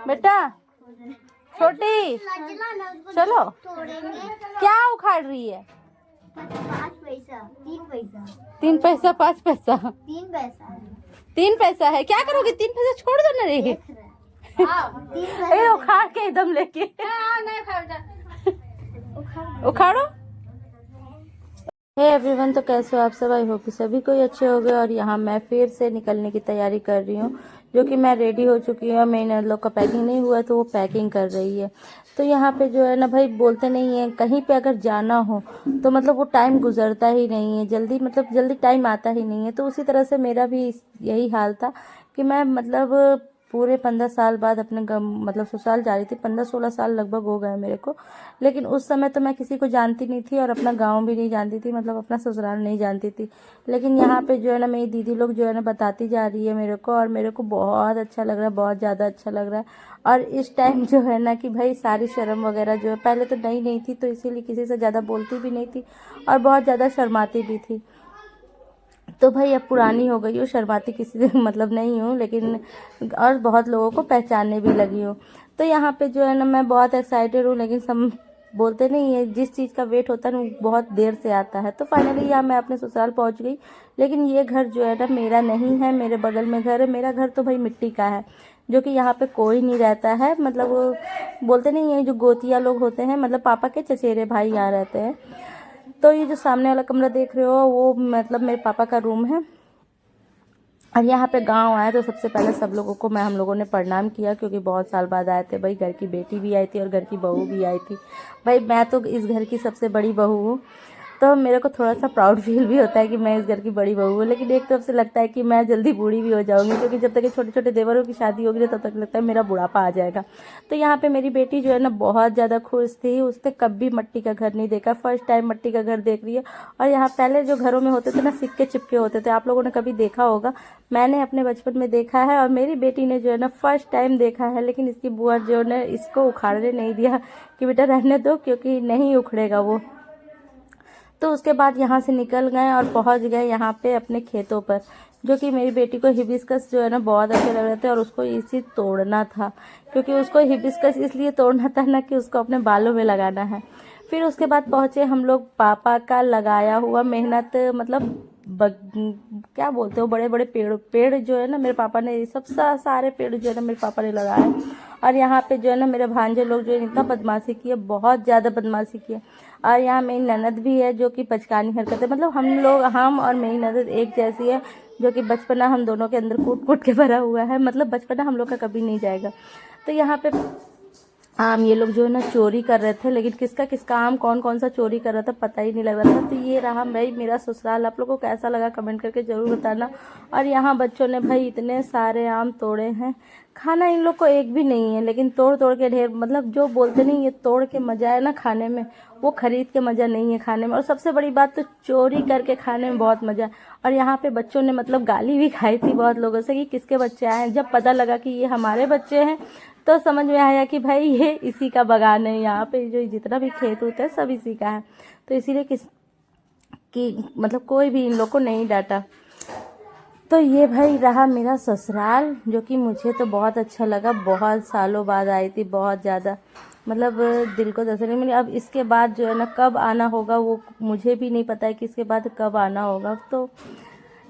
बेटा छोटी, चलो। क्या उखाड़ रही है? 5 पैसा, 3 पैसा, 3 पैसा 5 पैसा? 3 पैसा, 3 पैसा है। क्या करोगे? 3 पैसा छोड़ दो ना रे। ए उखाड़ के एकदम लेके उखाड़ो। हे एवरीवन, तो कैसे हो आप सब? आई होप कि सभी कोई अच्छे हो गए। और यहाँ मैं फिर से निकलने की तैयारी कर रही हूँ, जो कि मैं रेडी हो चुकी हूँ। मेरे लोग का पैकिंग नहीं हुआ तो वो पैकिंग कर रही है। तो यहाँ पे जो है ना भाई, बोलते नहीं है कहीं पे अगर जाना हो तो मतलब वो टाइम गुजरता ही नहीं है जल्दी, मतलब जल्दी टाइम आता ही नहीं है। तो उसी तरह से मेरा भी यही हाल था कि मैं मतलब पूरे 15 साल बाद अपने मतलब ससुराल जा रही थी। 15-16 साल लगभग हो गए मेरे को। लेकिन उस समय तो मैं किसी को जानती नहीं थी और अपना गांव भी नहीं जानती थी, मतलब अपना ससुराल नहीं जानती थी। लेकिन यहाँ पे जो है ना मेरी दीदी लोग जो है ना बताती जा रही है मेरे को, और मेरे को बहुत अच्छा लग रहा है, बहुत ज़्यादा अच्छा लग रहा है। और इस टाइम जो है ना कि भाई सारी शर्म वगैरह जो है, पहले तो नई नहीं थी तो इसीलिए किसी से ज़्यादा बोलती भी नहीं थी और बहुत ज़्यादा शर्माती भी थी। तो भाई अब पुरानी हो गई हूँ, शर्माती किसी से मतलब नहीं हूँ, लेकिन और बहुत लोगों को पहचानने भी लगी हूँ। तो यहाँ पे जो है ना मैं बहुत एक्साइटेड हूँ, लेकिन सब बोलते नहीं है जिस चीज़ का वेट होता है ना बहुत देर से आता है। तो फाइनली यहाँ मैं अपने ससुराल पहुँच गई। लेकिन ये घर जो है ना मेरा नहीं है, मेरे बगल में घर है। मेरा घर तो भाई मिट्टी का है, जो कि यहाँ पे कोई नहीं रहता है। मतलब वो बोलते नहीं है जो गोतिया लोग होते हैं, मतलब पापा के चचेरे भाई यहाँ रहते हैं। तो ये जो सामने वाला कमरा देख रहे हो वो मतलब मेरे पापा का रूम है। और यहाँ पे गांव आए तो सबसे पहले सब लोगों को हम लोगों ने प्रणाम किया, क्योंकि बहुत साल बाद आए थे भाई। घर की बेटी भी आई थी और घर की बहू भी आई थी। भाई मैं तो इस घर की सबसे बड़ी बहू हूँ, तो मेरे को थोड़ा सा प्राउड फील भी होता है कि मैं इस घर की बड़ी बहू हूँ। लेकिन एक तरफ से लगता है कि मैं जल्दी बूढ़ी भी हो जाऊंगी, क्योंकि जब तक ये छोटे छोटे देवरों की शादी होगी ना तब तक लगता है मेरा बुढ़ापा आ जाएगा। तो यहाँ पे मेरी बेटी जो है ना बहुत ज़्यादा खुश थी। उसने कभी मिट्टी का घर नहीं देखा, फर्स्ट टाइम मिट्टी का घर देख रही है। और यहाँ पहले जो घरों में होते थे ना सिक्के चिपके होते थे, आप लोगों ने कभी देखा होगा, मैंने अपने बचपन में देखा है। और मेरी बेटी ने जो है ना फर्स्ट टाइम देखा है। लेकिन इसकी बुआ जो ने इसको उखाड़ने नहीं दिया कि बेटा रहने दो, क्योंकि नहीं उखड़ेगा वो। तो उसके बाद यहाँ से निकल गए और पहुँच गए यहाँ पे अपने खेतों पर, जो कि मेरी बेटी को हिबिस्कस जो है ना बहुत अच्छे लग रहे थे और उसको इसी तोड़ना था, क्योंकि उसको हिबिस्कस इसलिए तोड़ना था ना कि उसको अपने बालों में लगाना है। फिर उसके बाद पहुँचे हम लोग पापा का लगाया हुआ मेहनत, मतलब क्या बोलते हो, बड़े बड़े पेड़ जो है ना मेरे पापा ने, सब सारे पेड़ जो है ना मेरे पापा ने लगाए। और यहाँ पे जो है ना मेरे भांजे लोग जो है इतना बदमाशी किए, बहुत ज़्यादा बदमाशी किए। और यहाँ मेरी ननद भी है जो कि बचकानी हरकत है, मतलब हम और मेरी ननद एक जैसी है, जो कि बचपना हम दोनों के अंदर कूट कूट के भरा हुआ है। मतलब बचपना हम लोग का कभी नहीं जाएगा। तो यहाँ पे आम ये लोग जो है ना चोरी कर रहे थे, लेकिन किसका आम कौन कौन सा चोरी कर रहा था पता ही नहीं लग रहा था। तो ये रहा भाई मेरा ससुराल। आप लोगों को कैसा लगा कमेंट करके ज़रूर बताना। और यहाँ बच्चों ने भाई इतने सारे आम तोड़े हैं, खाना इन लोग को एक भी नहीं है, लेकिन तोड़ तोड़ के ढेर, मतलब जो बोलते नहीं ये तोड़ के मज़ा है ना खाने में, वो खरीद के मज़ा नहीं है खाने में। और सबसे बड़ी बात तो चोरी करके खाने में बहुत मज़ा है। और यहाँ पे बच्चों ने मतलब गाली भी खाई थी बहुत लोगों से कि किसके बच्चे आए हैं। जब पता लगा कि ये हमारे बच्चे हैं तो समझ में आया कि भाई ये इसी का बागान है। यहाँ पे जो जितना भी खेत होता है सब इसी का है। तो इसीलिए मतलब कोई भी इन लोग को नहीं डांटा। तो ये भाई रहा मेरा ससुराल, जो कि मुझे तो बहुत अच्छा लगा। बहुत सालों बाद आई थी, बहुत ज़्यादा, मतलब दिल को तसल्ली मिली। अब इसके बाद जो है ना कब आना होगा वो मुझे भी नहीं पता है कि इसके बाद कब आना होगा। तो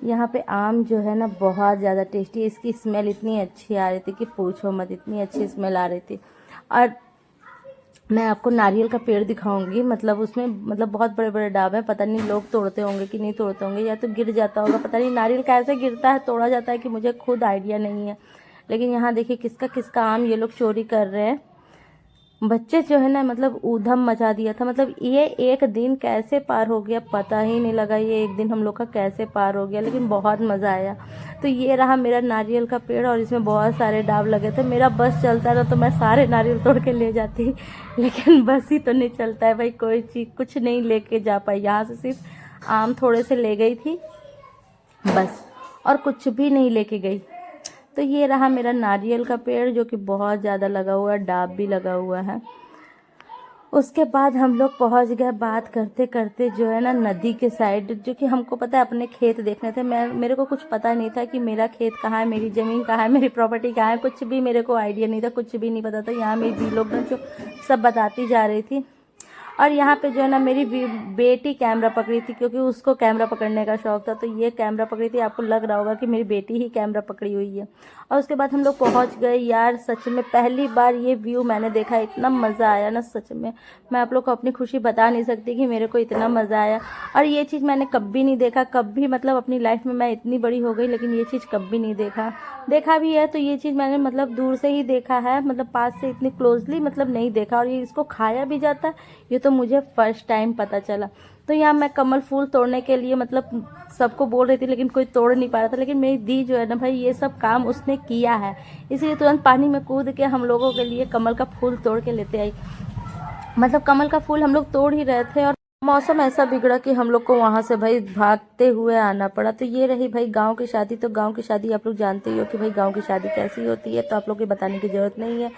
यहाँ पे आम जो है ना बहुत ज़्यादा टेस्टी, इसकी स्मेल इतनी अच्छी आ रही थी कि पूछो मत, इतनी अच्छी स्मेल आ रही थी। और मैं आपको नारियल का पेड़ दिखाऊंगी, मतलब उसमें मतलब बहुत बड़े बड़े डाब हैं। पता नहीं लोग तोड़ते होंगे कि नहीं तोड़ते होंगे, या तो गिर जाता होगा, पता नहीं नारियल कैसे गिरता है, तोड़ा जाता है कि मुझे खुद आइडिया नहीं है। लेकिन यहाँ देखिए किसका किसका आम ये लोग चोरी कर रहे हैं। बच्चे जो है ना मतलब ऊधम मचा दिया था। मतलब ये एक दिन कैसे पार हो गया पता ही नहीं लगा, ये एक दिन हम लोग का कैसे पार हो गया, लेकिन बहुत मज़ा आया। तो ये रहा मेरा नारियल का पेड़ और इसमें बहुत सारे डाब लगे थे। मेरा बस चलता ना तो मैं सारे नारियल तोड़ के ले जाती, लेकिन बस ही तो नहीं चलता है भाई, कोई चीज़ कुछ नहीं लेके जा पाई। यहाँ से सिर्फ आम थोड़े से ले गई थी बस, और कुछ भी नहीं लेके गई। तो ये रहा मेरा नारियल का पेड़, जो कि बहुत ज़्यादा लगा हुआ है, डाब भी लगा हुआ है। उसके बाद हम लोग पहुंच गए बात करते करते जो है ना नदी के साइड, जो कि हमको पता है अपने खेत देखने थे। मेरे को कुछ पता नहीं था कि मेरा खेत कहाँ है, मेरी ज़मीन कहाँ है, मेरी प्रॉपर्टी कहाँ है, कुछ भी मेरे को आइडिया नहीं था, कुछ भी नहीं पता था। यहाँ मेरी दी लोग ना जो सब बताती जा रही थी। और यहाँ पे जो है ना मेरी बेटी कैमरा पकड़ी थी, क्योंकि उसको कैमरा पकड़ने का शौक था, तो ये कैमरा पकड़ी थी। आपको लग रहा होगा कि मेरी बेटी ही कैमरा पकड़ी हुई है। और उसके बाद हम लोग पहुँच गए। यार सच में पहली बार ये व्यू मैंने देखा, इतना मज़ा आया ना सच में। मैं आप लोग को अपनी खुशी बता नहीं सकती कि मेरे को इतना मज़ा आया। और ये चीज़ मैंने कभी नहीं देखा, कभी मतलब अपनी लाइफ में। मैं इतनी बड़ी हो गई लेकिन ये चीज़ कभी नहीं देखा भी है तो ये चीज़ मैंने मतलब दूर से ही देखा है, मतलब पास से इतनी क्लोजली मतलब नहीं देखा। और ये इसको खाया भी जाता है, ये तो मुझे फर्स्ट टाइम पता चला। तो यहाँ मैं कमल फूल तोड़ने के लिए मतलब सबको बोल रही थी, लेकिन कोई तोड़ नहीं पा रहा था। लेकिन मेरी दी जो है ना भाई, ये सब काम उसने किया है, इसलिए तुरंत पानी में कूद के हम लोगों के लिए कमल का फूल तोड़ के लेते आई। मतलब कमल का फूल हम लोग तोड़ ही रहे थे और मौसम ऐसा बिगड़ा कि हम लोग को वहां से भाई भागते हुए आना पड़ा। तो ये रही भाई गांव की शादी। तो गांव की शादी आप लोग जानते ही हो कि भाई गांव की शादी कैसी होती है, तो आप लोग को बताने की जरूरत नहीं है।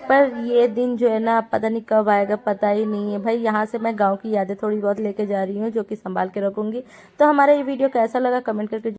पर ये दिन जो है ना पता नहीं कब आएगा, पता ही नहीं है भाई। यहाँ से मैं गाँव की यादें थोड़ी बहुत लेके जा रही हूँ, जो कि संभाल के रखूंगी। तो हमारा ये वीडियो कैसा लगा कमेंट करके